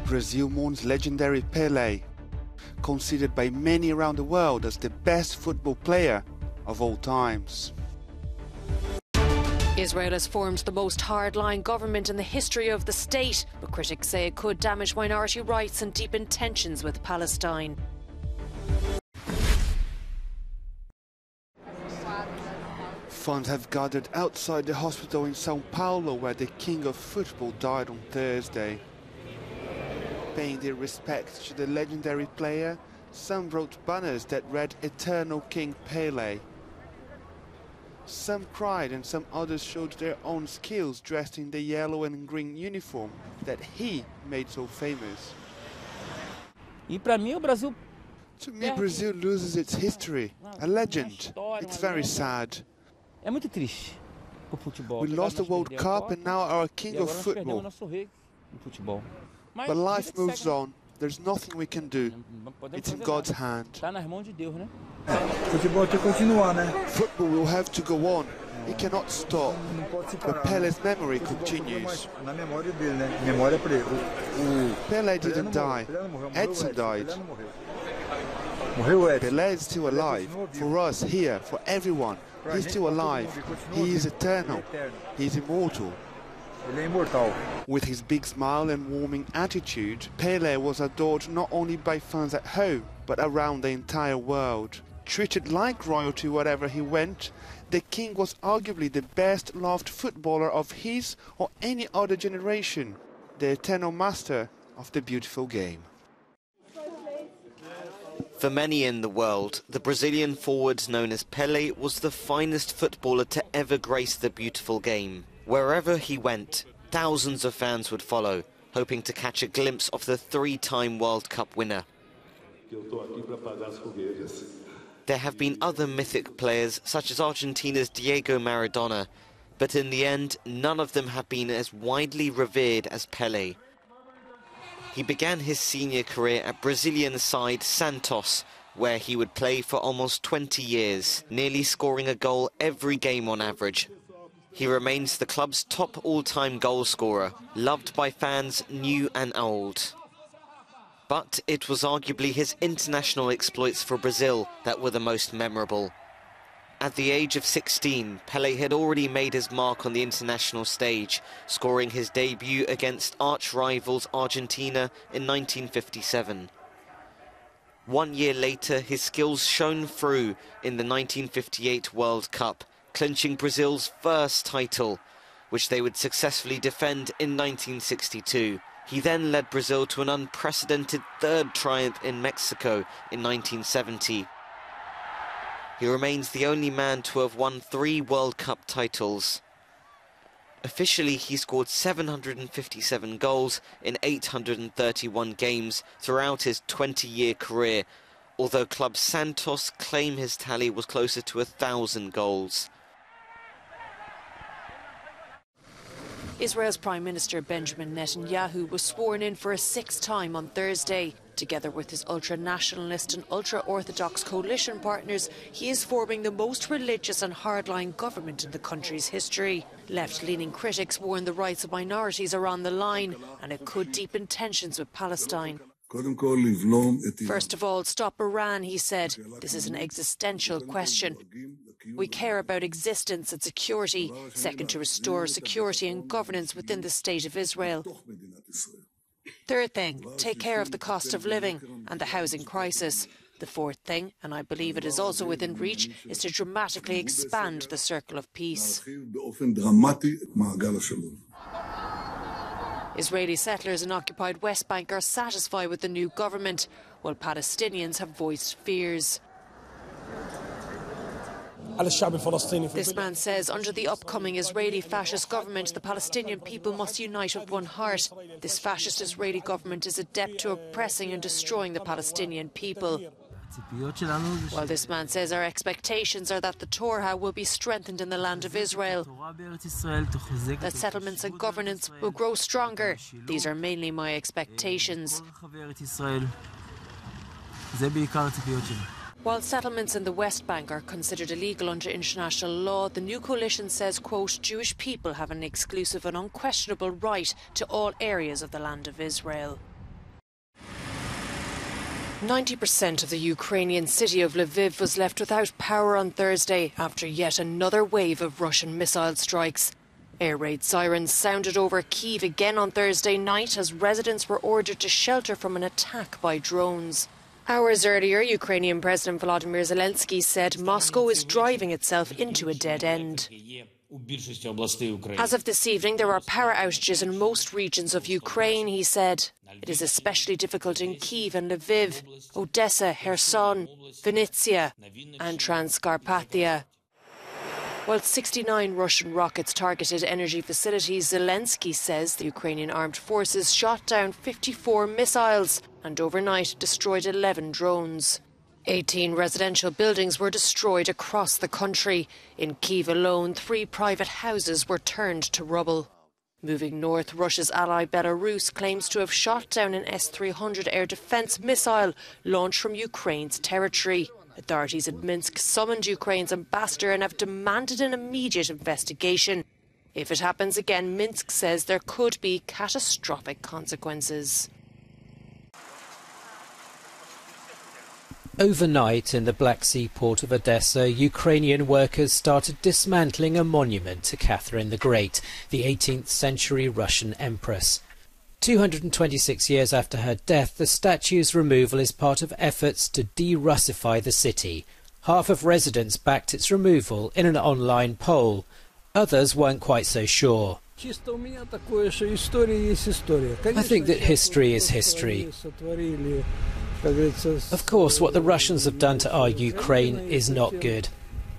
Brazil mourns legendary Pelé, considered by many around the world as the best football player of all times. Israel has formed the most hardline government in the history of the state, but critics say it could damage minority rights and deepen tensions with Palestine. Funds have gathered outside the hospital in São Paulo where the king of football died on Thursday. Paying their respects to the legendary player, some wrote banners that read "Eternal King Pelé." Some cried and some others showed their own skills dressed in the yellow and green uniform that he made so famous. To me, Brazil loses its history, a legend. It's very sad. We lost the World Cup and now our king of football. But life moves on. There's nothing we can do. It's in God's hand. Football will have to go on. It cannot stop. But Pelé's memory continues. Pelé didn't die. Edson died. Pelé is still alive. For us here, for everyone. He's still alive. He is eternal. He is immortal. With his big smile and warming attitude, Pelé was adored not only by fans at home, but around the entire world. Treated like royalty wherever he went, the king was arguably the best loved footballer of his or any other generation, the eternal master of the beautiful game. For many in the world, the Brazilian forward known as Pelé was the finest footballer to ever grace the beautiful game. Wherever he went, thousands of fans would follow, hoping to catch a glimpse of the three-time World Cup winner. There have been other mythic players, such as Argentina's Diego Maradona, but in the end, none of them have been as widely revered as Pelé. He began his senior career at Brazilian side Santos, where he would play for almost 20 years, nearly scoring a goal every game on average. He remains the club's top all-time goal scorer, loved by fans new and old. But it was arguably his international exploits for Brazil that were the most memorable. At the age of 16, Pelé had already made his mark on the international stage, scoring his debut against arch-rivals Argentina in 1957. 1 year later, his skills shone through in the 1958 World Cup, clinching Brazil's first title, which they would successfully defend in 1962. He then led Brazil to an unprecedented third triumph in Mexico in 1970. He remains the only man to have won 3 World Cup titles. Officially, he scored 757 goals in 831 games throughout his 20-year career, although Club Santos claim his tally was closer to 1,000 goals. Israel's Prime Minister Benjamin Netanyahu was sworn in for a 6th time on Thursday. Together with his ultra-nationalist and ultra-Orthodox coalition partners, he is forming the most religious and hardline government in the country's history. Left-leaning critics warn the rights of minorities are on the line, and it could deepen tensions with Palestine. First of all, stop Iran, he said. This is an existential question. We care about existence and security. Second, to restore security and governance within the State of Israel. Third thing, take care of the cost of living and the housing crisis. The fourth thing, and I believe it is also within reach, is to dramatically expand the circle of peace. Israeli settlers in occupied West Bank are satisfied with the new government, while Palestinians have voiced fears. This man says under the upcoming Israeli fascist government, the Palestinian people must unite with one heart. This fascist Israeli government is adept to oppressing and destroying the Palestinian people. While this man says our expectations are that the Torah will be strengthened in the land of Israel, that settlements and governance will grow stronger. These are mainly my expectations. While settlements in the West Bank are considered illegal under international law, the new coalition says, quote, Jewish people have an exclusive and unquestionable right to all areas of the land of Israel. 90% of the Ukrainian city of Lviv was left without power on Thursday after yet another wave of Russian missile strikes. Air raid sirens sounded over Kyiv again on Thursday night as residents were ordered to shelter from an attack by drones. Hours earlier, Ukrainian President Volodymyr Zelensky said Moscow is driving itself into a dead end. As of this evening, there are power outages in most regions of Ukraine, he said. It is especially difficult in Kyiv and Lviv, Odessa, Kherson, Vinnytsia and Transcarpathia. While 69 Russian rockets targeted energy facilities, Zelensky says the Ukrainian armed forces shot down 54 missiles and overnight destroyed 11 drones. 18 residential buildings were destroyed across the country. In Kyiv alone, 3 private houses were turned to rubble. Moving north, Russia's ally Belarus claims to have shot down an S-300 air defence missile launched from Ukraine's territory. Authorities in Minsk summoned Ukraine's ambassador and have demanded an immediate investigation. If it happens again, Minsk says there could be catastrophic consequences. Overnight in the Black Sea port of Odessa, Ukrainian workers started dismantling a monument to Catherine the Great, the 18th century Russian empress. 226 years after her death, the statue's removal is part of efforts to de-Russify the city. Half of residents backed its removal in an online poll. Others weren't quite so sure. I think that history is history. Of course, what the Russians have done to our Ukraine is not good.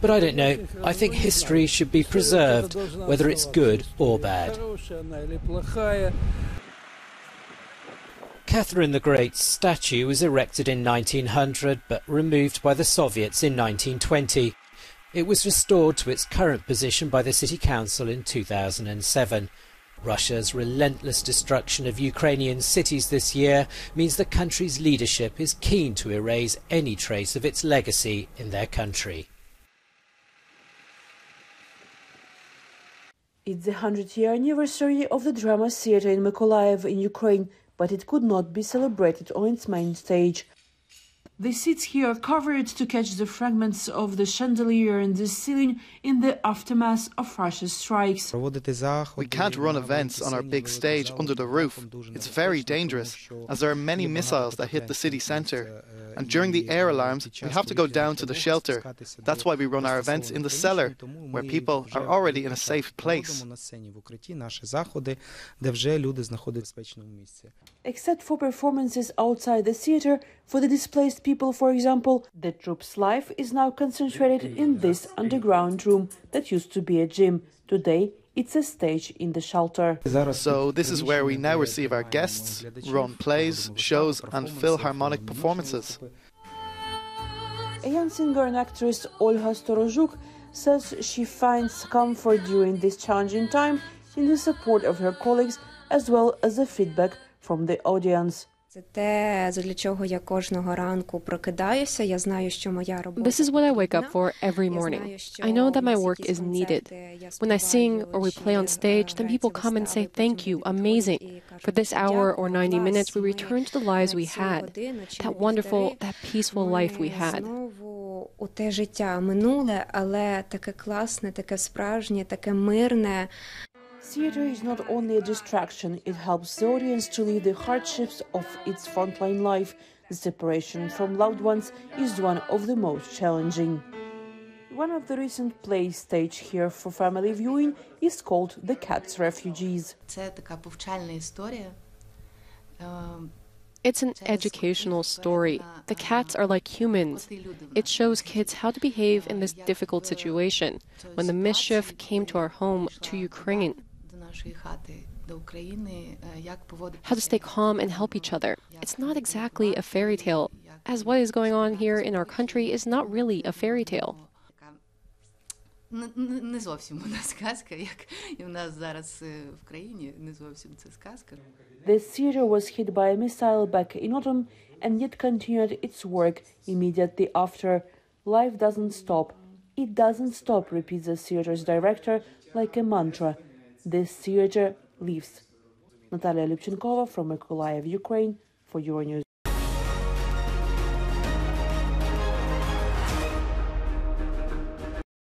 But I don't know. I think history should be preserved, whether it's good or bad. Catherine the Great's statue was erected in 1900 but removed by the Soviets in 1920. It was restored to its current position by the City Council in 2007. Russia's relentless destruction of Ukrainian cities this year means the country's leadership is keen to erase any trace of its legacy in their country. It's the 100-year anniversary of the drama theatre in Mykolaiv in Ukraine, but it could not be celebrated on its main stage. The seats here are covered to catch the fragments of the chandelier in the ceiling in the aftermath of Russia's strikes. We can't run events on our big stage under the roof. It's very dangerous, as there are many missiles that hit the city centre. And during the air alarms, we have to go down to the shelter. That's why we run our events in the cellar, where people are already in a safe place. Except for performances outside the theatre, for the displaced people, for example, the troupe's life is now concentrated in this underground room that used to be a gym. Today, it's a stage in the shelter. So this is where we now receive our guests, run plays, shows and philharmonic performances. A young singer and actress, Olga Storozhuk, says she finds comfort during this challenging time in the support of her colleagues as well as the feedback from the audience. This is what I wake up for every morning. I know that my work is needed. When I sing or we play on stage, then people come and say, "Thank you, amazing." For this hour or 90 minutes, we return to the lives we had, that wonderful, that peaceful life we had. Theatre is not only a distraction, it helps the audience to live the hardships of its frontline life. The separation from loved ones is one of the most challenging. One of the recent plays staged here for family viewing is called The Cat's Refugees. It's an educational story. The cats are like humans. It shows kids how to behave in this difficult situation. When the mischief came to our home, to Ukraine, how to stay calm and help each other. It's not exactly a fairy tale, as what is going on here in our country is not really a fairy tale. The theatre was hit by a missile back in autumn and yet continued its work immediately after. Life doesn't stop. It doesn't stop, repeats the theatre's director like a mantra. This theatre lives. Natalia Lyubchenkova from Mykolaiv, Ukraine, for Euronews.